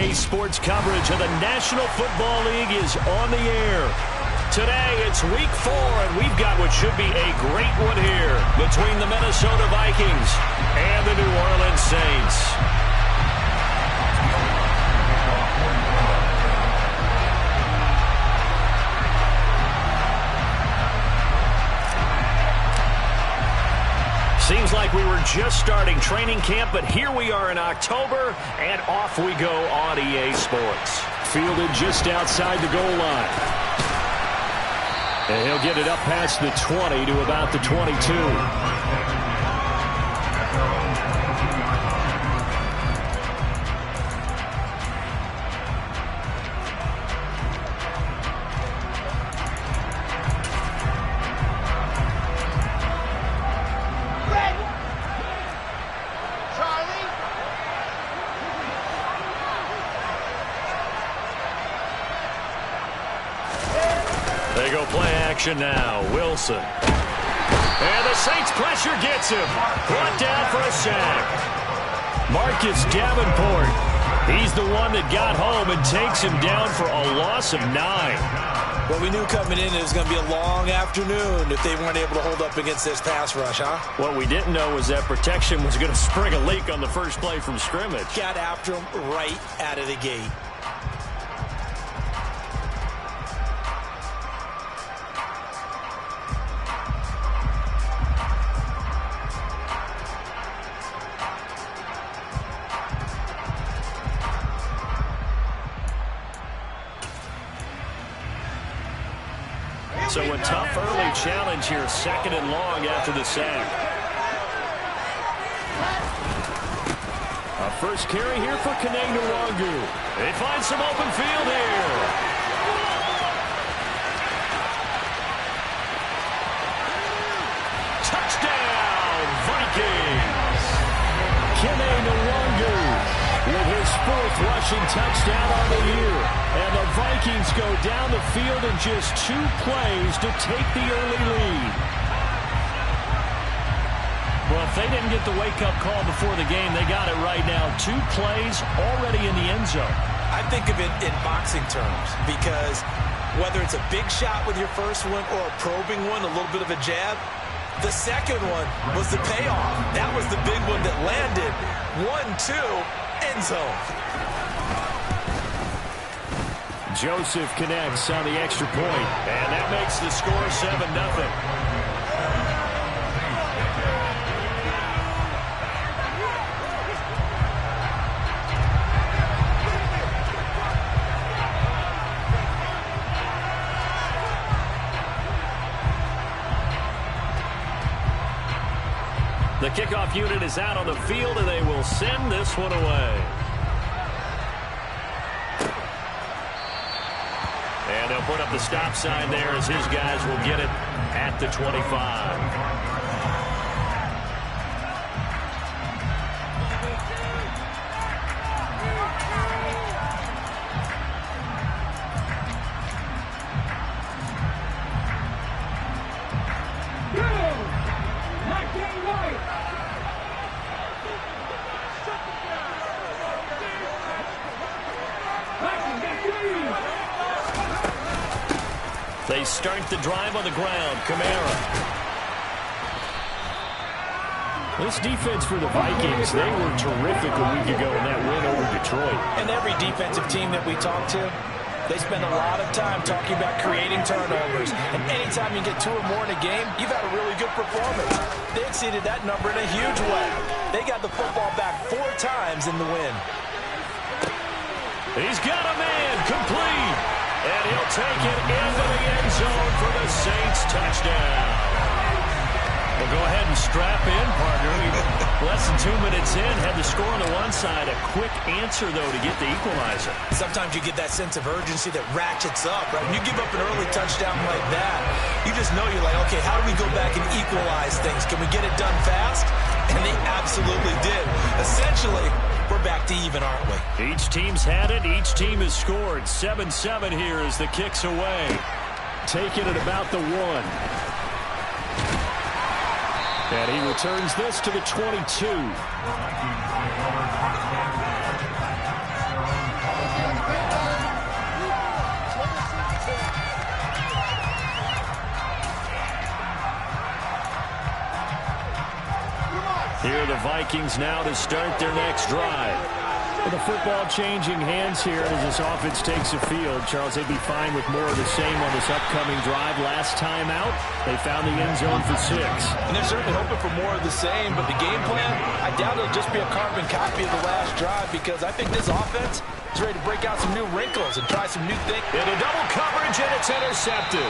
REA Sports coverage of the National Football League is on the air. Today, it's Week 4, and we've got what should be a great one here between the Minnesota Vikings and the New Orleans Saints. Seems like we were just starting training camp, but here we are in October, and off we go on EA Sports. Fielded just outside the goal line. And he'll get it up past the 20 to about the 22. They go play action now. Wilson. And the Saints pressure gets him. Brought down for a sack. Marcus Davenport. He's the one that got home and takes him down for a loss of 9. Well, we knew coming in it was going to be a long afternoon if they weren't able to hold up against this pass rush, huh? What we didn't know was that protection was going to spring a leak on the first play from scrimmage. Got after him right out of the gate. So a tough early challenge here, 2nd and long after the sack. A first carry here for Kene Nwangwu. They find some open field here. Touchdown, Vikings! Kene Nwangwu with his 4th rushing touchdown on the year. And the Vikings go down the field in just 2 plays to take the early lead. Well, if they didn't get the wake-up call before the game, they got it right now. 2 plays already in the end zone. I think of it in boxing terms because whether it's a big shot with your first one or a probing one, a little bit of a jab, the second one was the payoff. That was the big one that landed. 1-2, end zone. Joseph connects on the extra point, and that makes the score 7-0. The kickoff unit is out on the field, and they will send this one away. And they'll put up the stop sign there as his guys will get it at the 25. They start the drive on the ground. Kamara. This defense for the Vikings, they were terrific a week ago in that win over Detroit. And every defensive team that we talk to, they spend a lot of time talking about creating turnovers. And anytime you get 2 or more in a game, you've had a really good performance. They exceeded that number in a huge way. They got the football back 4 times in the win. He's got a man complete. And he'll take it into the end zone for the Saints touchdown. Well, go ahead and strap in, partner. Less than 2 minutes in, had the score on the one side. A quick answer, though, to get the equalizer. Sometimes you get that sense of urgency that ratchets up, right? When you give up an early touchdown like that, you just know you're like, okay, how do we go back and equalize things? Can we get it done fast? And they absolutely did. Essentially, we're back to even, aren't we? Each team's had it. Each team has scored. 7-7 here as the kick's away. Take it at about the 1. And he returns this to the 22. the Vikings now to start their next drive. With the football changing hands here as this offense takes the field. Charles, they'd be fine with more of the same on this upcoming drive. Last time out, they found the end zone for 6. And they're certainly hoping for more of the same, but the game plan, I doubt it'll just be a carbon copy of the last drive, because I think this offense is ready to break out some new wrinkles and try some new things. Into double coverage, and it's intercepted.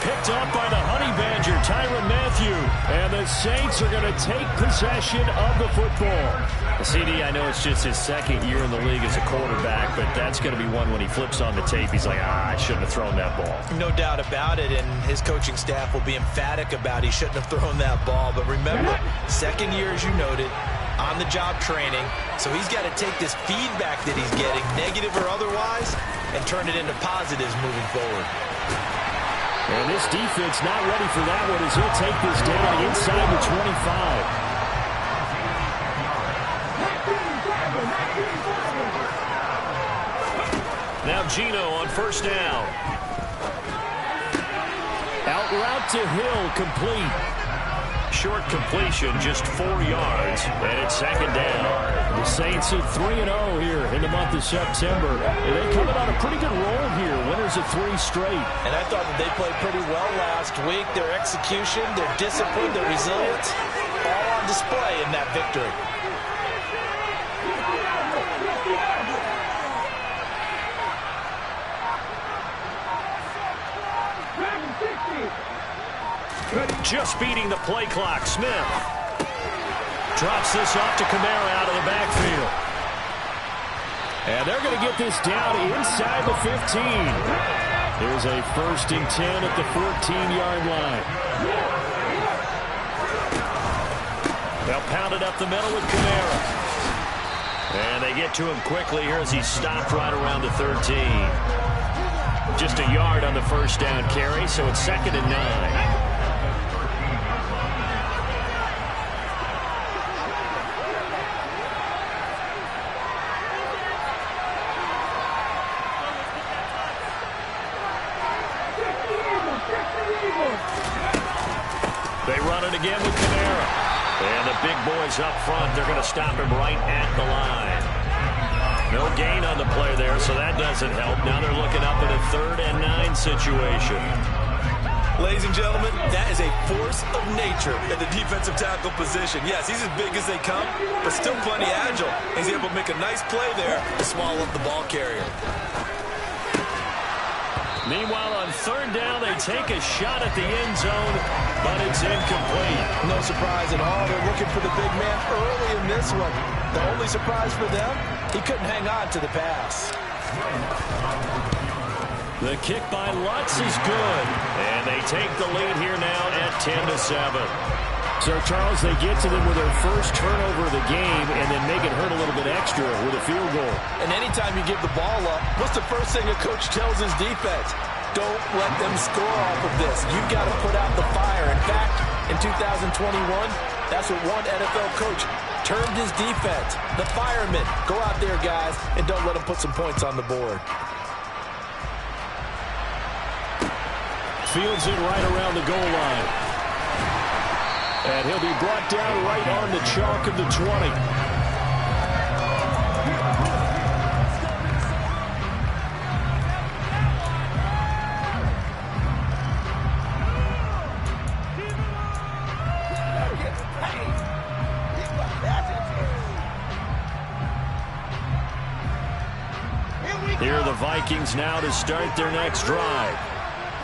Picked up by the Honey Badger, Tyrann Mathieu. And the Saints are going to take possession of the football. CD, I know it's just his second year in the league as a quarterback, but that's going to be one when he flips on the tape. He's like, I shouldn't have thrown that ball. No doubt about it, and his coaching staff will be emphatic about he shouldn't have thrown that ball. But remember, second year, as you noted, on-the-job training. So he's got to take this feedback that he's getting, negative or otherwise, and turn it into positives moving forward. And this defense not ready for that one as he'll take this down inside the 25. Now Geno on first down. Out route to Hill, complete. Short completion, just 4 yards, and it's second down. The Saints at 3-0 here in the month of September. They coming on a pretty good roll here, winners of 3 straight. And I thought that they played pretty well last week. Their execution, their discipline, their resilience, all on display in that victory. Just beating the play clock. Smith drops this off to Kamara out of the backfield. And they're going to get this down inside the 15. There's a 1st and 10 at the 14-yard line. They'll pound it up the middle with Kamara. And they get to him quickly here as he's stopped right around the 13. Just a yard on the first down carry, so it's 2nd and 9. They run it again with Kamara. And the big boys up front, they're going to stop him right at the line. No gain on the play there, so that doesn't help. Now they're looking up at a 3rd and 9 situation. Ladies and gentlemen, that is a force of nature at the defensive tackle position. Yes, he's as big as they come, but still plenty agile. He's able to make a nice play there to swallow up the ball carrier. Meanwhile, on 3rd down, they take a shot at the end zone, but it's incomplete. No surprise at all. They're looking for the big man early in this one. The only surprise for them, he couldn't hang on to the pass. The kick by Lutz is good, and they take the lead here now at 10-7. So, Charles, they get to them with their first turnover of the game and then make it hurt a little bit extra with a field goal. And anytime you give the ball up, what's the first thing a coach tells his defense? Don't let them score off of this. You've got to put out the fire. In fact, in 2021, that's what one NFL coach termed his defense. The firemen. Go out there, guys, and don't let them put some points on the board. Fields it right around the goal line. And he'll be brought down right on the chalk of the 20. Here are the Vikings now to start their next drive.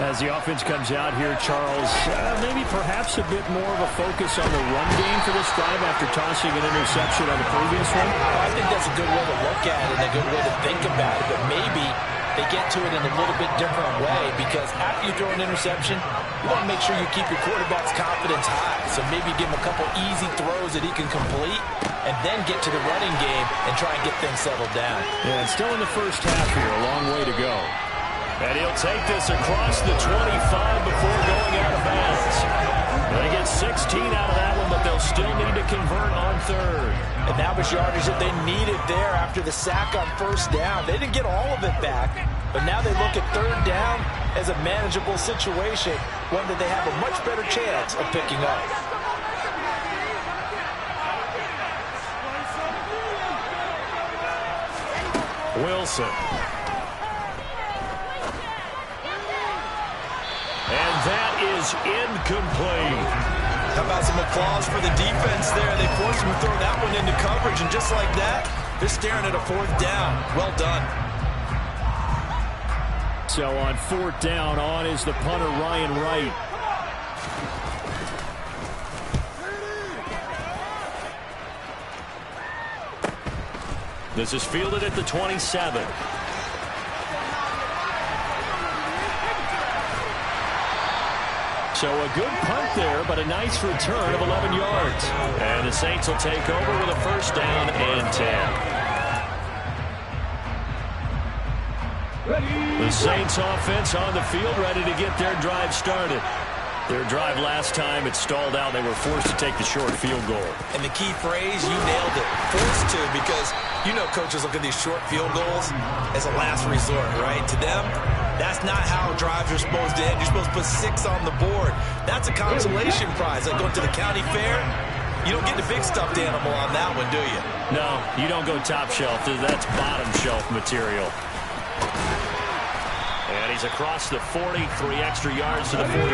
As the offense comes out here, Charles, maybe perhaps a bit more of a focus on the run game for this drive after tossing an interception on the previous one? I think that's a good way to look at it, a good way to think about it, but maybe they get to it in a little bit different way, because after you throw an interception, you want to make sure you keep your quarterback's confidence high. So maybe give him a couple easy throws that he can complete, and then get to the running game and try and get things settled down. Yeah, it's still in the first half here, a long way to go. And he'll take this across the 25 before going out of bounds. They get 16 out of that one, but they'll still need to convert on 3rd. And that was yardage that they needed there after the sack on 1st down. They didn't get all of it back, but now they look at 3rd down as a manageable situation, one that they have a much better chance of picking up. Wilson. And that is incomplete. How about some applause for the defense there? They forced him to throw that one into coverage, and just like that, they're staring at a 4th down. Well done. So on 4th down, on is the punter, Ryan Wright. This is fielded at the 27. So a good punt there, but a nice return of 11 yards. And the Saints will take over with a 1st down and 10. The Saints offense on the field, ready to get their drive started. Their drive last time, it stalled out. They were forced to take the short field goal. And the key phrase, you nailed it. Forced to, because you know coaches look at these short field goals as a last resort, right? To them, that's not how drives are supposed to end. You're supposed to put 6 on the board. That's a consolation prize. Like going to the county fair, you don't get the big stuffed animal on that one, do you? No, you don't go top shelf. That's bottom shelf material. And he's across the 40, 3 extra yards to the 43.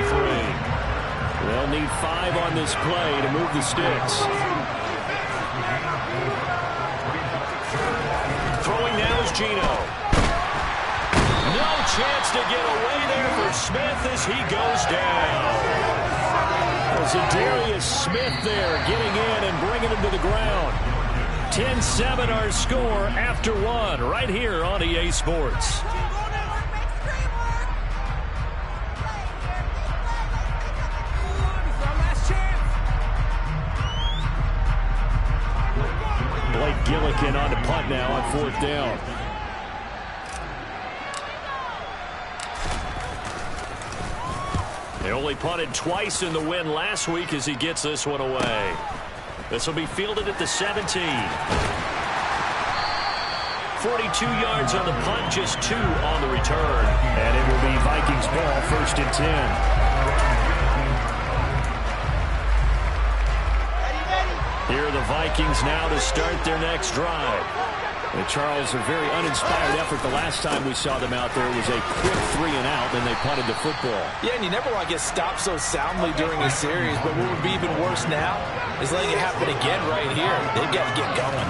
They'll need 5 on this play to move the sticks. Throwing now is Geno. No chance to get away there for Smith as he goes down. Zadarius Smith there getting in and bringing him to the ground. 10-7 our score after 1 right here on EA Sports. Blake Gillikin on the punt now on 4th down. They only punted twice in the win last week as he gets this one away. This will be fielded at the 17. 42 yards on the punt, just 2 on the return. And it will be Vikings ball, 1st and 10. Here are the Vikings now to start their next drive. And Charles, a very uninspired effort. The last time we saw them out there was a quick 3 and out, then they punted the football. Yeah, and you never want to get stopped so soundly during a series, but what would be even worse now is letting it happen again right here. They've got to get going.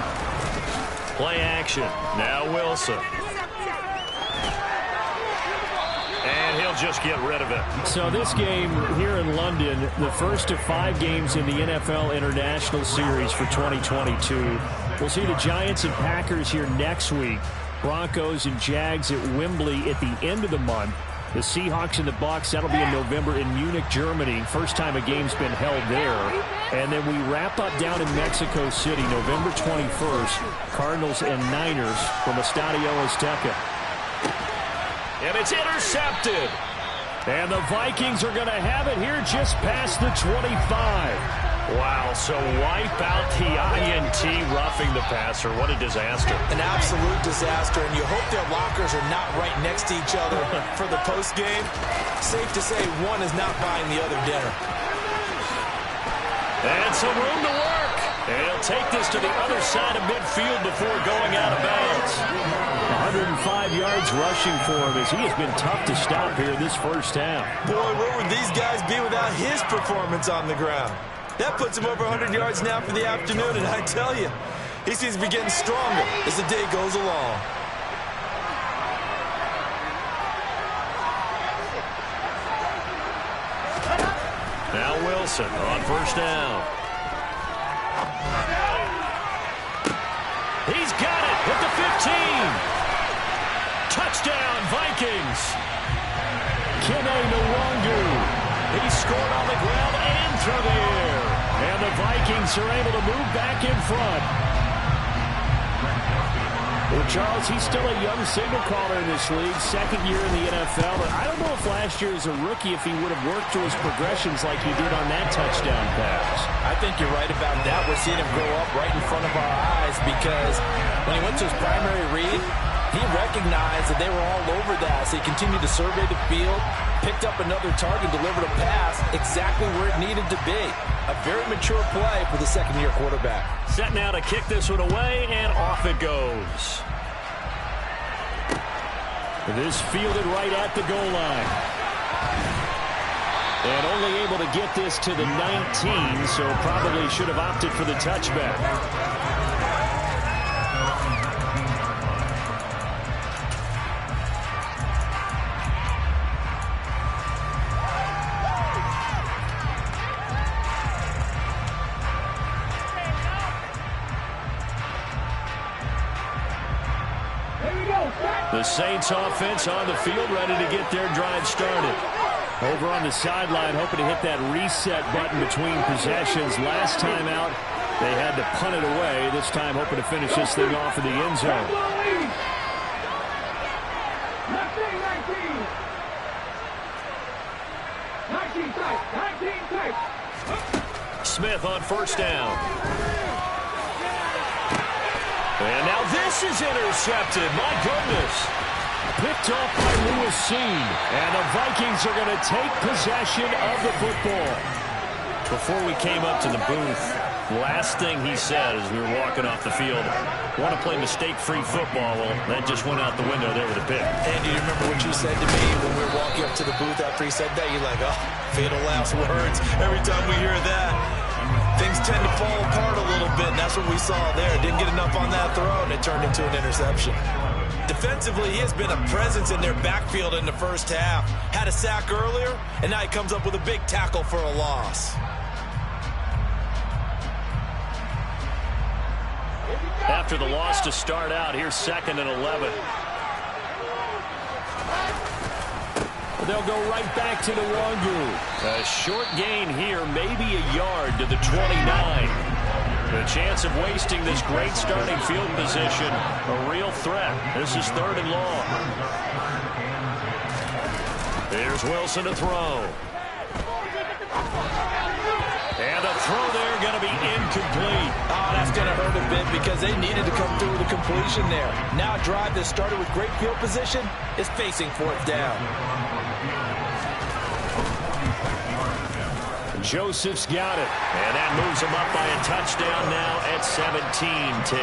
Play action. Now Wilson. And he'll just get rid of it. So this game here in London, the first of 5 games in the NFL International Series for 2022. We'll see the Giants and Packers here next week. Broncos and Jags at Wembley at the end of the month. The Seahawks and the Bucs, that'll be in November in Munich, Germany. First time a game's been held there. And then we wrap up down in Mexico City, November 21st. Cardinals and Niners from Estadio Azteca. And it's intercepted. And the Vikings are going to have it here just past the 25. Wow, so wipe out the INT roughing the passer. What a disaster. An absolute disaster, and you hope their lockers are not right next to each other for the postgame. Safe to say one is not buying the other dinner. And some room to work. And he'll take this to the other side of midfield before going out of bounds. 105 yards rushing for him as he has been tough to stop here this first half. Boy, where would these guys be without his performance on the ground? That puts him over 100 yards now for the afternoon, and I tell you, he seems to be getting stronger as the day goes along. Now Wilson on 1st down. He's got it at the 15. Touchdown, Vikings. Kene Nwangu. He scored on the ground and through the air. And the Vikings are able to move back in front. Well, Charles, he's still a young signal caller in this league, 2nd year in the NFL. But I don't know if last year as a rookie, if he would have worked through his progressions like he did on that touchdown pass. I think you're right about that. We're seeing him grow up right in front of our eyes because when he went to his primary read, he recognized that they were all over that. So he continued to survey the field, picked up another target, delivered a pass exactly where it needed to be. A very mature play for the 2nd-year quarterback. Set now to kick this one away, and off it goes. This fielded right at the goal line. And only able to get this to the 19, so probably should have opted for the touchback. The Saints offense on the field, ready to get their drive started. Over on the sideline, hoping to hit that reset button between possessions. Last time out, they had to punt it away. This time, hoping to finish this thing off in the end zone. Smith on first down. And now this is intercepted. My goodness. Picked off by Lewis Cine. And the Vikings are going to take possession of the football. Before we came up to the booth, last thing he said as we were walking off the field, want to play mistake-free football. Well, that just went out the window there with a pick. And do you remember what you said to me when we were walking up to the booth after he said that? You're like, oh, fatal last words. Every time we hear that, things tend to fall apart a little bit, and that's what we saw there. Didn't get enough on that throw, and it turned into an interception. Defensively, he has been a presence in their backfield in the first half. Had a sack earlier, and now he comes up with a big tackle for a loss. After the loss to start out, here's 2nd and 11. They'll go right back to the Wangu. A short gain here, maybe a yard to the 29. The chance of wasting this great starting field position, a real threat. This is 3rd and long. Here's Wilson to throw. And a throw there going to be incomplete. Oh, that's going to hurt a bit because they needed to come through with a completion there. Now a drive that started with great field position is facing 4th down. Joseph's got it. And that moves him up by a touchdown now at 17-10.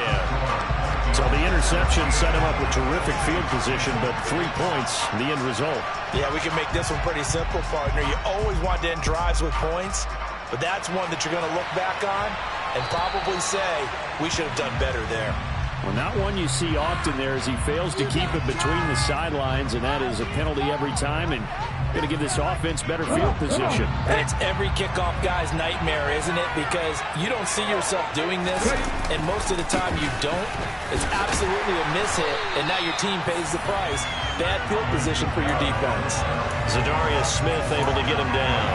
So the interception set him up with terrific field position, but 3 points, the end result. Yeah, we can make this one pretty simple, partner. You always want to end drives with points, but that's one that you're going to look back on and probably say, we should have done better there. Well, not one you see often there as he fails to keep it between the sidelines, and that is a penalty every time, and going to give this offense better field position. And it's every kickoff guy's nightmare, isn't it? Because you don't see yourself doing this, and most of the time you don't. It's absolutely a mishit, and now your team pays the price. Bad field position for your defense. Zadarius Smith able to get him down.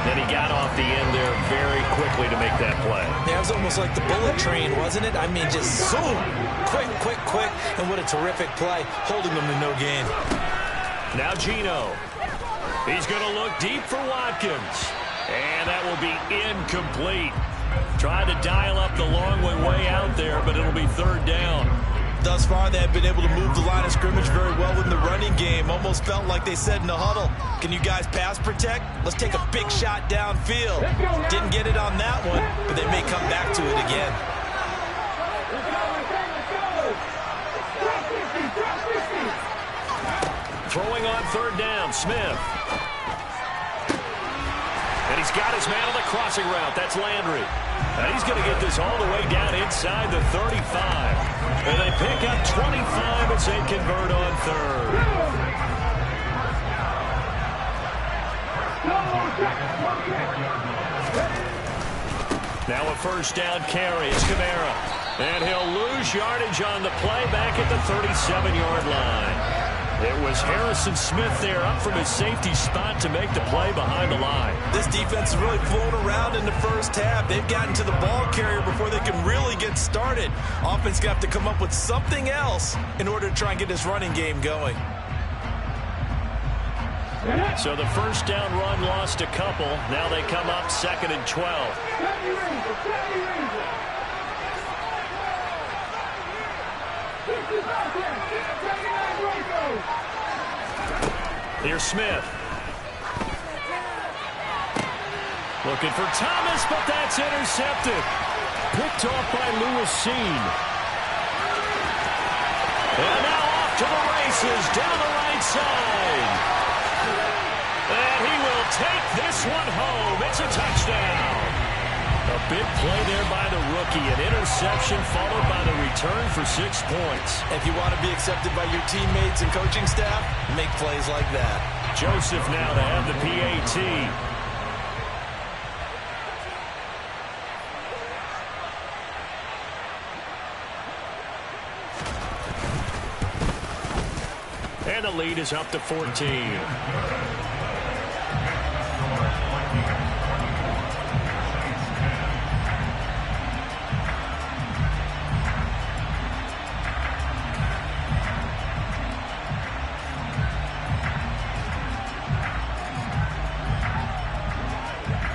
Then he got off the end there very quickly to make that play. Yeah, it was almost like the bullet train, wasn't it? I mean, just zoom, quick, quick, quick, and what a terrific play, holding them to no gain. Now Geno. He's going to look deep for Watkins. And that will be incomplete. Tried to dial up the long way out there, but it'll be 3rd down. Thus far, they have been able to move the line of scrimmage very well in the running game. Almost felt like they said in the huddle, can you guys pass protect? Let's take a big shot downfield. Didn't get it on that one, but they may come back to it again. Throwing on 3rd down, Smith. And he's got his man on the crossing route. That's Landry. And he's going to get this all the way down inside the 35. And they pick up 25 as they convert on 3rd. Now a 1st down carry. It's Kamara. And he'll lose yardage on the play back at the 37-yard line. It was Harrison Smith there up from his safety spot to make the play behind the line. This defense is really flown around in the first half. They've gotten to the ball carrier before they can really get started. Offense going to have to come up with something else in order to try and get this running game going. So the 1st down run lost a couple. Now they come up 2nd and 12. Here's Smith. Looking for Thomas, but that's intercepted. Picked off by Lewis Cine. And now off to the races down the right side. And he will take this one home. It's a touchdown. A big play there by the rookie. An interception followed by the return for 6 points. If you want to be accepted by your teammates and coaching staff, make plays like that. Joseph now to have the PAT. And the lead is up to 14.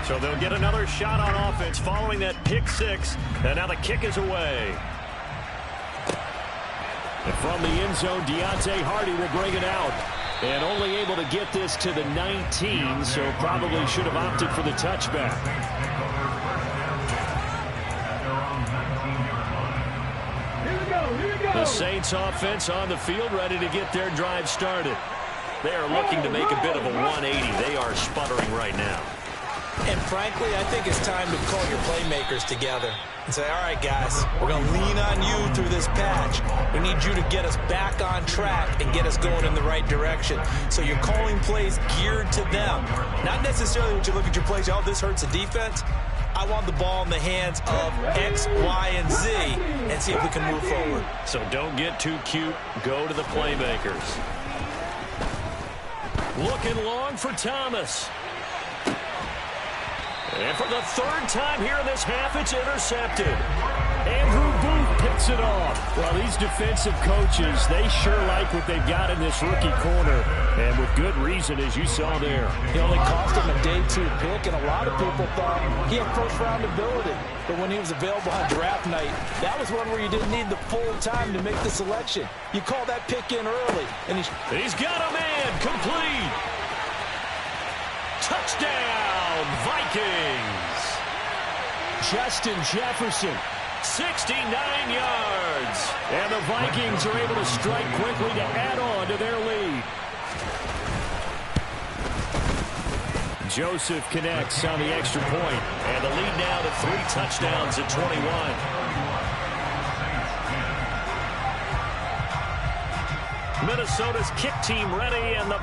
So they'll get another shot on offense following that pick six. And now the kick is away. And from the end zone, Deontay Hardy will bring it out. And only able to get this to the 19, so probably should have opted for the touchback. The Saints offense on the field, ready to get their drive started. They are looking to make a bit of a 180. They are sputtering right now. And frankly, I think it's time to call your playmakers together and say, all right, guys, we're going to lean on you through this patch. We need you to get us back on track and get us going in the right direction. So you're calling plays geared to them. Not necessarily when you look at your plays, oh, this hurts the defense. I want the ball in the hands of X, Y, and Z and see if we can move forward. So don't get too cute. Go to the playmakers. Looking long for Thomas. And for the third time here in this half, it's intercepted. Andrew Booth picks it off. Well, these defensive coaches, they sure like what they've got in this rookie corner. And with good reason, as you saw there. He only cost him a day 2 pick, and a lot of people thought he had first-round ability. But when he was available on draft night, that was one where you didn't need the full time to make the selection. You call that pick in early. And he's got a man, complete. Touchdown, Vikings. Justin Jefferson, 69 yards. And the Vikings are able to strike quickly to add on to their lead. Joseph connects on the extra point. And the lead now to 3 touchdowns at 21. Minnesota's kick team ready, and the